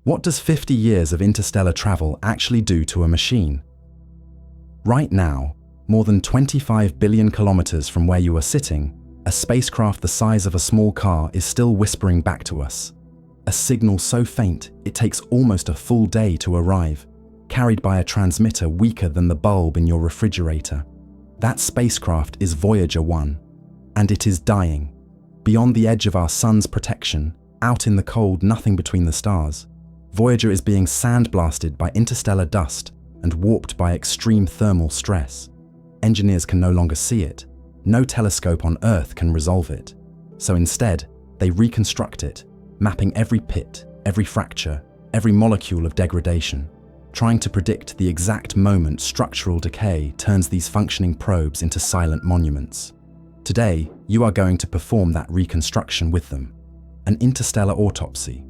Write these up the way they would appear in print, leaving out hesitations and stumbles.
What does 50 years of interstellar travel actually do to a machine? Right now, more than 25 billion kilometers from where you are sitting, a spacecraft the size of a small car is still whispering back to us. A signal so faint it takes almost a full day to arrive, carried by a transmitter weaker than the bulb in your refrigerator. That spacecraft is Voyager 1, and it is dying. Beyond the edge of our sun's protection, out in the cold, nothing between the stars, Voyager is being sandblasted by interstellar dust and warped by extreme thermal stress. Engineers can no longer see it. No telescope on Earth can resolve it. So instead, they reconstruct it, mapping every pit, every fracture, every molecule of degradation, trying to predict the exact moment structural decay turns these functioning probes into silent monuments. Today, you are going to perform that reconstruction with them. An interstellar autopsy,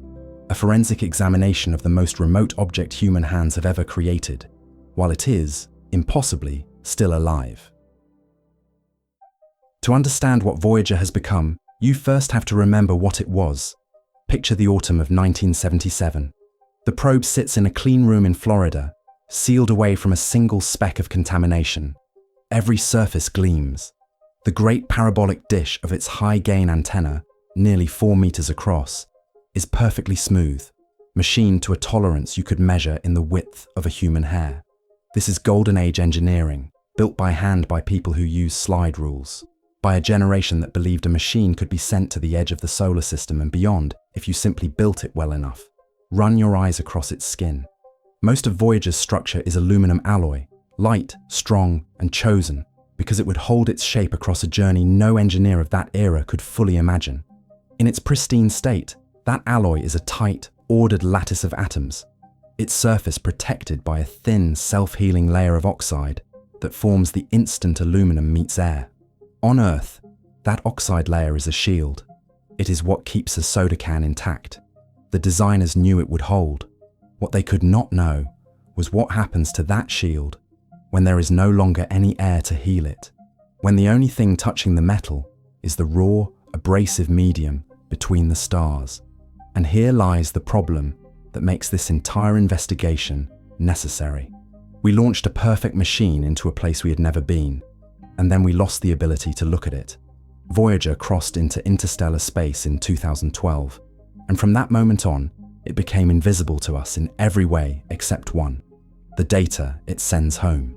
a forensic examination of the most remote object human hands have ever created, while it is, impossibly, still alive. To understand what Voyager has become, you first have to remember what it was. Picture the autumn of 1977. The probe sits in a clean room in Florida, sealed away from a single speck of contamination. Every surface gleams. The great parabolic dish of its high-gain antenna, nearly 4 meters across, is perfectly smooth, machined to a tolerance you could measure in the width of a human hair. This is golden age engineering, built by hand by people who use slide rules, by a generation that believed a machine could be sent to the edge of the solar system and beyond if you simply built it well enough. Run your eyes across its skin. Most of Voyager's structure is aluminum alloy, light, strong, and chosen, because it would hold its shape across a journey no engineer of that era could fully imagine. In its pristine state, that alloy is a tight, ordered lattice of atoms, its surface protected by a thin, self-healing layer of oxide that forms the instant aluminum meets air. On Earth, that oxide layer is a shield. It is what keeps a soda can intact. The designers knew it would hold. What they could not know was what happens to that shield when there is no longer any air to heal it, when the only thing touching the metal is the raw, abrasive medium between the stars. And here lies the problem that makes this entire investigation necessary. We launched a perfect machine into a place we had never been, and then we lost the ability to look at it. Voyager crossed into interstellar space in 2012, and from that moment on, it became invisible to us in every way except one: the data it sends home.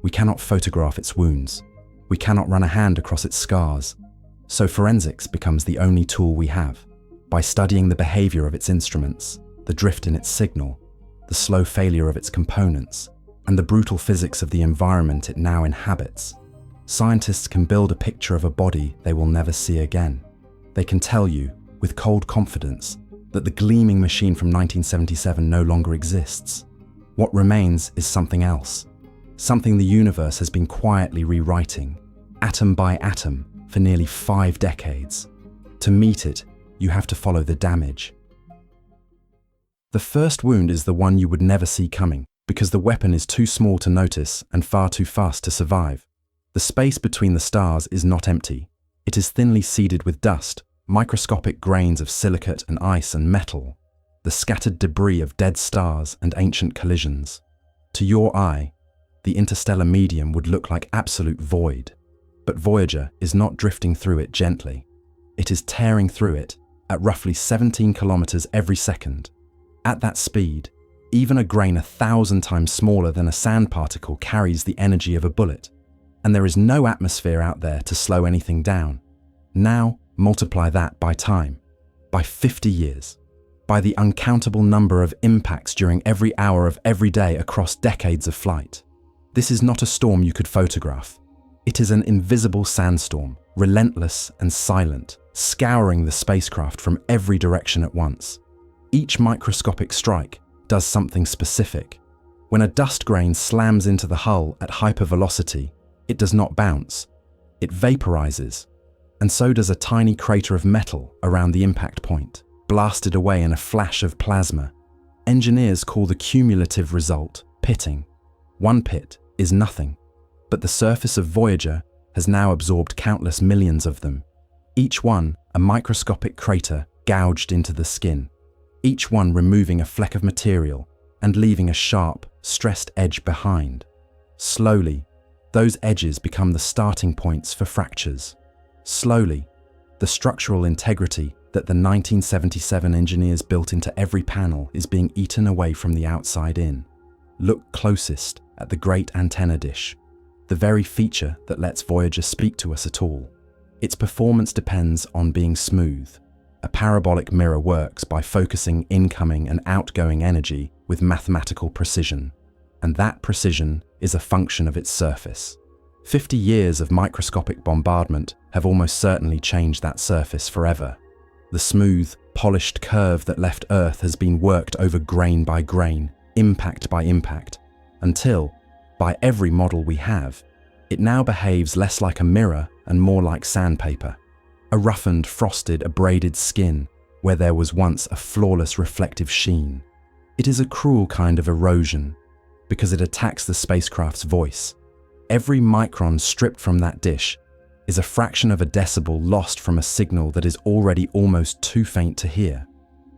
We cannot photograph its wounds. We cannot run a hand across its scars. So forensics becomes the only tool we have. By studying the behavior of its instruments, the drift in its signal, the slow failure of its components, and the brutal physics of the environment it now inhabits, scientists can build a picture of a body they will never see again. They can tell you, with cold confidence, that the gleaming machine from 1977 no longer exists. What remains is something else, something the universe has been quietly rewriting, atom by atom, for nearly 5 decades. To meet it, you have to follow the damage. The first wound is the one you would never see coming, because the weapon is too small to notice and far too fast to survive. The space between the stars is not empty. It is thinly seeded with dust, microscopic grains of silicate and ice and metal, the scattered debris of dead stars and ancient collisions. To your eye, the interstellar medium would look like absolute void. But Voyager is not drifting through it gently. It is tearing through it at roughly 17 kilometers every second. At that speed, even a grain 1,000 times smaller than a sand particle carries the energy of a bullet, and there is no atmosphere out there to slow anything down. Now, multiply that by time, by 50 years, by the uncountable number of impacts during every hour of every day across decades of flight. This is not a storm you could photograph. It is an invisible sandstorm, relentless and silent, scouring the spacecraft from every direction at once. Each microscopic strike does something specific. When a dust grain slams into the hull at hypervelocity, it does not bounce, it vaporizes, and so does a tiny crater of metal around the impact point, blasted away in a flash of plasma. Engineers call the cumulative result pitting. One pit is nothing, but the surface of Voyager has now absorbed countless millions of them, each one a microscopic crater gouged into the skin. each one removing a fleck of material and leaving a sharp, stressed edge behind. Slowly, those edges become the starting points for fractures. Slowly, the structural integrity that the 1977 engineers built into every panel is being eaten away from the outside in. Look closest at the great antenna dish, the very feature that lets Voyager speak to us at all. Its performance depends on being smooth. A parabolic mirror works by focusing incoming and outgoing energy with mathematical precision, and that precision is a function of its surface. 50 years of microscopic bombardment have almost certainly changed that surface forever. The smooth, polished curve that left Earth has been worked over grain by grain, impact by impact, until, by every model we have, it now behaves less like a mirror and more like sandpaper. A roughened, frosted, abraded skin where there was once a flawless reflective sheen. It is a cruel kind of erosion because it attacks the spacecraft's voice. Every micron stripped from that dish is a fraction of a decibel lost from a signal that is already almost too faint to hear.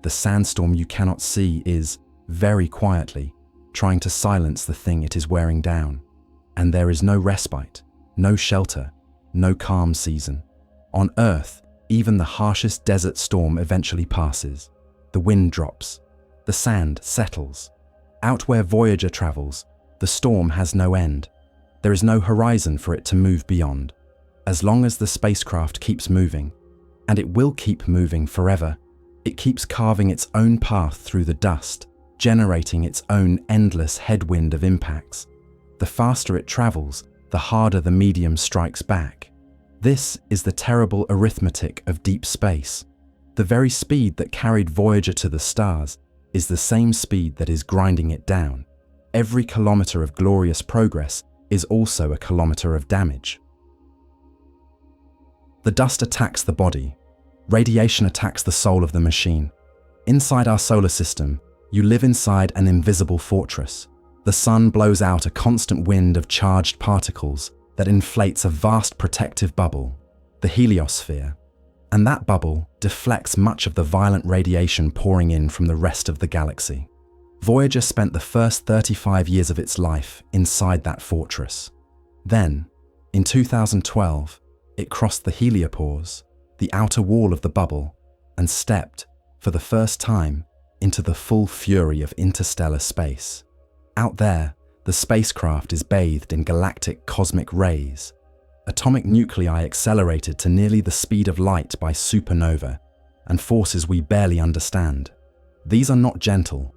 The sandstorm you cannot see is, very quietly, trying to silence the thing it is wearing down. And there is no respite, no shelter, no calm season. On Earth, even the harshest desert storm eventually passes. The wind drops. The sand settles. Out where Voyager travels, the storm has no end. There is no horizon for it to move beyond. As long as the spacecraft keeps moving, and it will keep moving forever, it keeps carving its own path through the dust, generating its own endless headwind of impacts. The faster it travels, the harder the medium strikes back. This is the terrible arithmetic of deep space. The very speed that carried Voyager to the stars is the same speed that is grinding it down. Every kilometer of glorious progress is also a kilometer of damage. The dust attacks the body. Radiation attacks the soul of the machine. Inside our solar system, you live inside an invisible fortress. The sun blows out a constant wind of charged particles that inflates a vast protective bubble, the heliosphere. And that bubble deflects much of the violent radiation pouring in from the rest of the galaxy. Voyager spent the first 35 years of its life inside that fortress. Then, in 2012, it crossed the heliopause, the outer wall of the bubble, and stepped, for the first time, into the full fury of interstellar space. Out there, the spacecraft is bathed in galactic cosmic rays. Atomic nuclei accelerated to nearly the speed of light by supernova, and forces we barely understand. These are not gentle.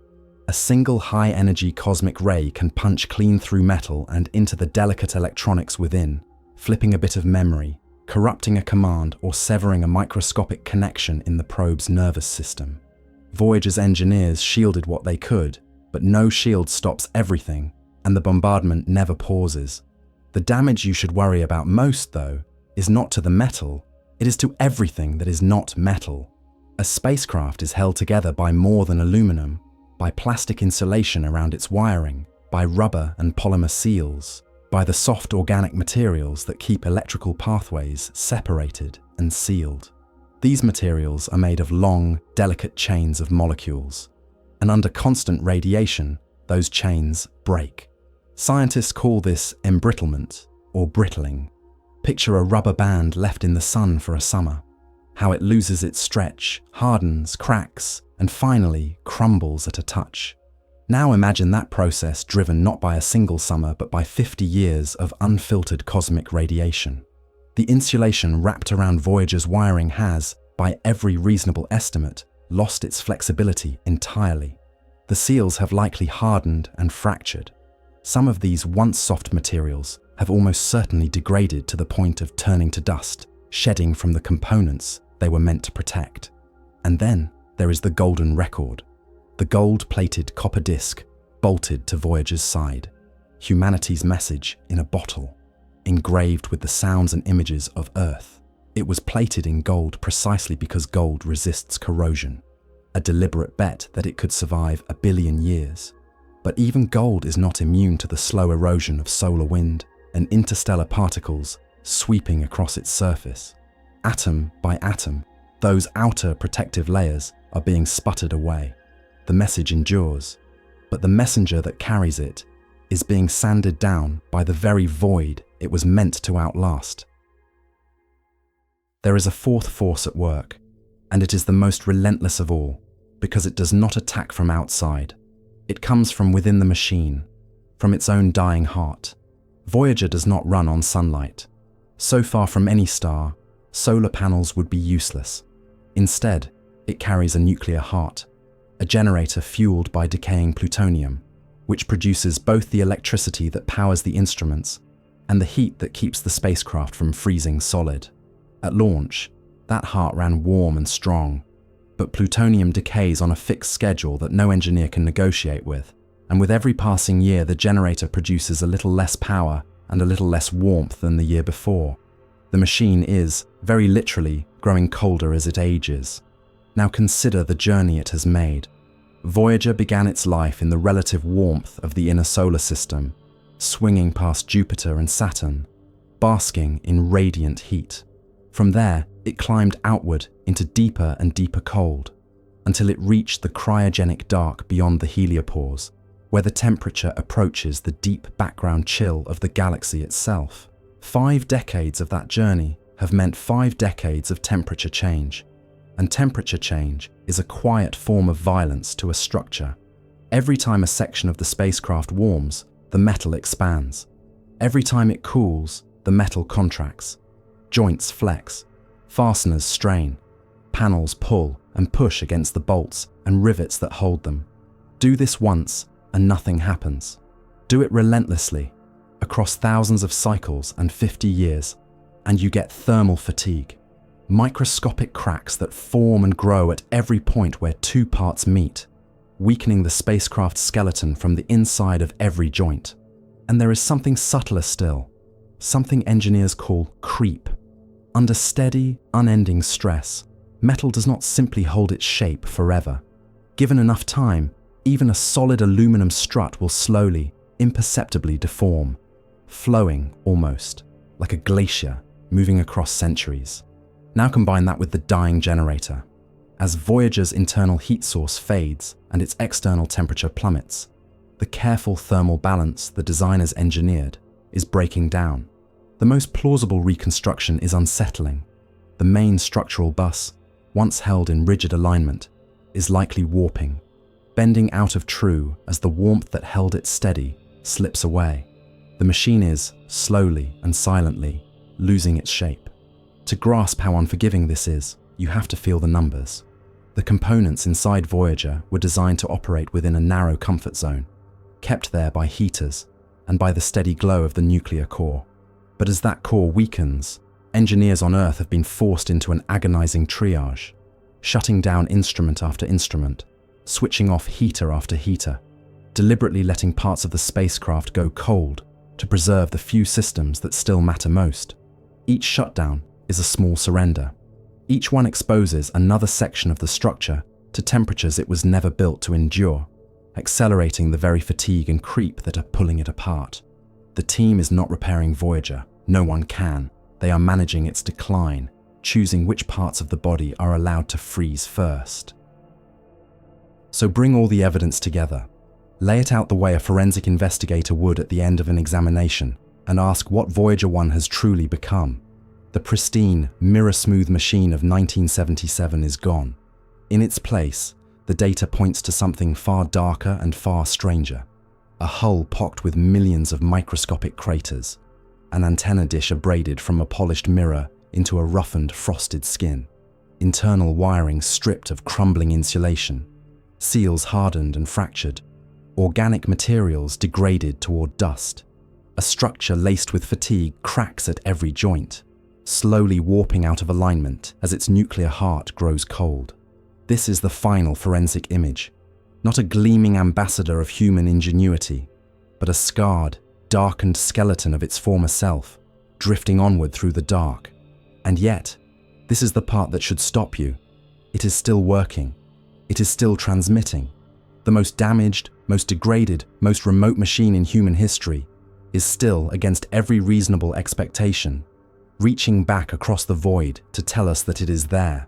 A single high-energy cosmic ray can punch clean through metal and into the delicate electronics within, flipping a bit of memory, corrupting a command, or severing a microscopic connection in the probe's nervous system. Voyager's engineers shielded what they could, but no shield stops everything, and the bombardment never pauses. The damage you should worry about most, though, is not to the metal, it is to everything that is not metal. A spacecraft is held together by more than aluminum, by plastic insulation around its wiring, by rubber and polymer seals, by the soft organic materials that keep electrical pathways separated and sealed. These materials are made of long, delicate chains of molecules, and under constant radiation, those chains break. Scientists call this embrittlement or brittling. Picture a rubber band left in the sun for a summer, how it loses its stretch, hardens, cracks, and finally crumbles at a touch. Now imagine that process driven not by a single summer but by 50 years of unfiltered cosmic radiation. The insulation wrapped around Voyager's wiring has, by every reasonable estimate, lost its flexibility entirely. The seals have likely hardened and fractured. Some of these once soft materials have almost certainly degraded to the point of turning to dust, shedding from the components they were meant to protect. And then there is the golden record, the gold-plated copper disc bolted to Voyager's side, humanity's message in a bottle, engraved with the sounds and images of Earth. It was plated in gold precisely because gold resists corrosion, a deliberate bet that it could survive 1 billion years. But even gold is not immune to the slow erosion of solar wind and interstellar particles sweeping across its surface. Atom by atom, those outer protective layers are being sputtered away. The message endures, but the messenger that carries it is being sanded down by the very void it was meant to outlast. There is a fourth force at work, and it is the most relentless of all, because it does not attack from outside. It comes from within the machine, from its own dying heart. Voyager does not run on sunlight. So far from any star, solar panels would be useless. Instead, it carries a nuclear heart, a generator fueled by decaying plutonium, which produces both the electricity that powers the instruments and the heat that keeps the spacecraft from freezing solid. At launch, that heart ran warm and strong, but plutonium decays on a fixed schedule that no engineer can negotiate with, and with every passing year the generator produces a little less power and a little less warmth than the year before. The machine is, very literally, growing colder as it ages. Now consider the journey it has made. Voyager began its life in the relative warmth of the inner solar system, swinging past Jupiter and Saturn, basking in radiant heat. From there, it climbed outward into deeper and deeper cold, until it reached the cryogenic dark beyond the heliopause, where the temperature approaches the deep background chill of the galaxy itself. 5 decades of that journey have meant 5 decades of temperature change. And temperature change is a quiet form of violence to a structure. Every time a section of the spacecraft warms, the metal expands. Every time it cools, the metal contracts. Joints flex, fasteners strain, panels pull and push against the bolts and rivets that hold them. Do this once and nothing happens. Do it relentlessly, across thousands of cycles and 50 years, and you get thermal fatigue. Microscopic cracks that form and grow at every point where 2 parts meet, weakening the spacecraft's skeleton from the inside of every joint. And there is something subtler still, something engineers call creep. Under steady, unending stress, metal does not simply hold its shape forever. Given enough time, even a solid aluminum strut will slowly, imperceptibly deform, flowing almost, like a glacier moving across centuries. Now combine that with the dying generator. As Voyager's internal heat source fades and its external temperature plummets, the careful thermal balance the designers engineered is breaking down. The most plausible reconstruction is unsettling. The main structural bus, once held in rigid alignment, is likely warping, bending out of true as the warmth that held it steady slips away. The machine is, slowly and silently, losing its shape. To grasp how unforgiving this is, you have to feel the numbers. The components inside Voyager were designed to operate within a narrow comfort zone, kept there by heaters and by the steady glow of the nuclear core. But as that core weakens, engineers on Earth have been forced into an agonizing triage, shutting down instrument after instrument, switching off heater after heater, deliberately letting parts of the spacecraft go cold to preserve the few systems that still matter most. Each shutdown is a small surrender. Each one exposes another section of the structure to temperatures it was never built to endure, accelerating the very fatigue and creep that are pulling it apart. The team is not repairing Voyager. No one can. They are managing its decline, choosing which parts of the body are allowed to freeze first. So bring all the evidence together. Lay it out the way a forensic investigator would at the end of an examination, and ask what Voyager 1 has truly become. The pristine, mirror-smooth machine of 1977 is gone. In its place, the data points to something far darker and far stranger. A hull pocked with millions of microscopic craters, an antenna dish abraded from a polished mirror into a roughened, frosted skin, internal wiring stripped of crumbling insulation, seals hardened and fractured, organic materials degraded toward dust. A structure laced with fatigue cracks at every joint, slowly warping out of alignment as its nuclear heart grows cold. This is the final forensic image, not a gleaming ambassador of human ingenuity, but a scarred, darkened skeleton of its former self, drifting onward through the dark. And yet, this is the part that should stop you. It is still working. It is still transmitting. The most damaged, most degraded, most remote machine in human history is still, against every reasonable expectation, reaching back across the void to tell us that it is there.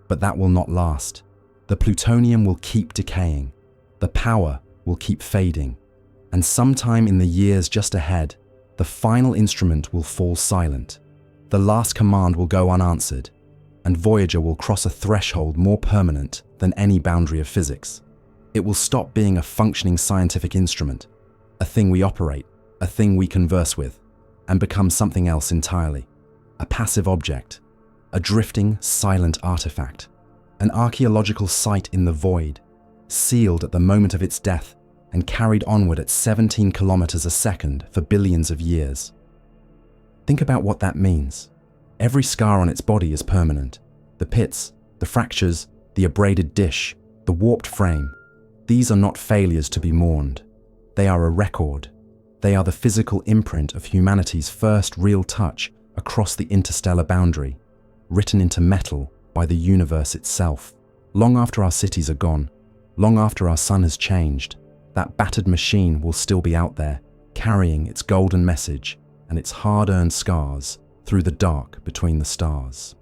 But that will not last. The plutonium will keep decaying, the power will keep fading, and sometime in the years just ahead, the final instrument will fall silent. The last command will go unanswered, and Voyager will cross a threshold more permanent than any boundary of physics. It will stop being a functioning scientific instrument, a thing we operate, a thing we converse with, and become something else entirely. A passive object, a drifting, silent artifact, an archaeological site in the void, sealed at the moment of its death and carried onward at 17 kilometers a second for billions of years. Think about what that means. Every scar on its body is permanent. The pits, the fractures, the abraded dish, the warped frame. These are not failures to be mourned. They are a record. They are the physical imprint of humanity's first real touch across the interstellar boundary, written into metal by the universe itself. Long after our cities are gone, long after our sun has changed, that battered machine will still be out there, carrying its golden message and its hard-earned scars through the dark between the stars.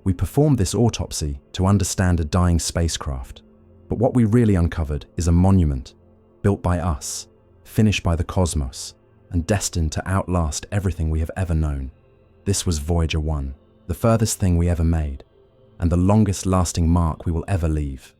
We performed this autopsy to understand a dying spacecraft, but what we really uncovered is a monument, built by us, finished by the cosmos, and destined to outlast everything we have ever known. This was Voyager 1, the furthest thing we ever made, and the longest lasting mark we will ever leave.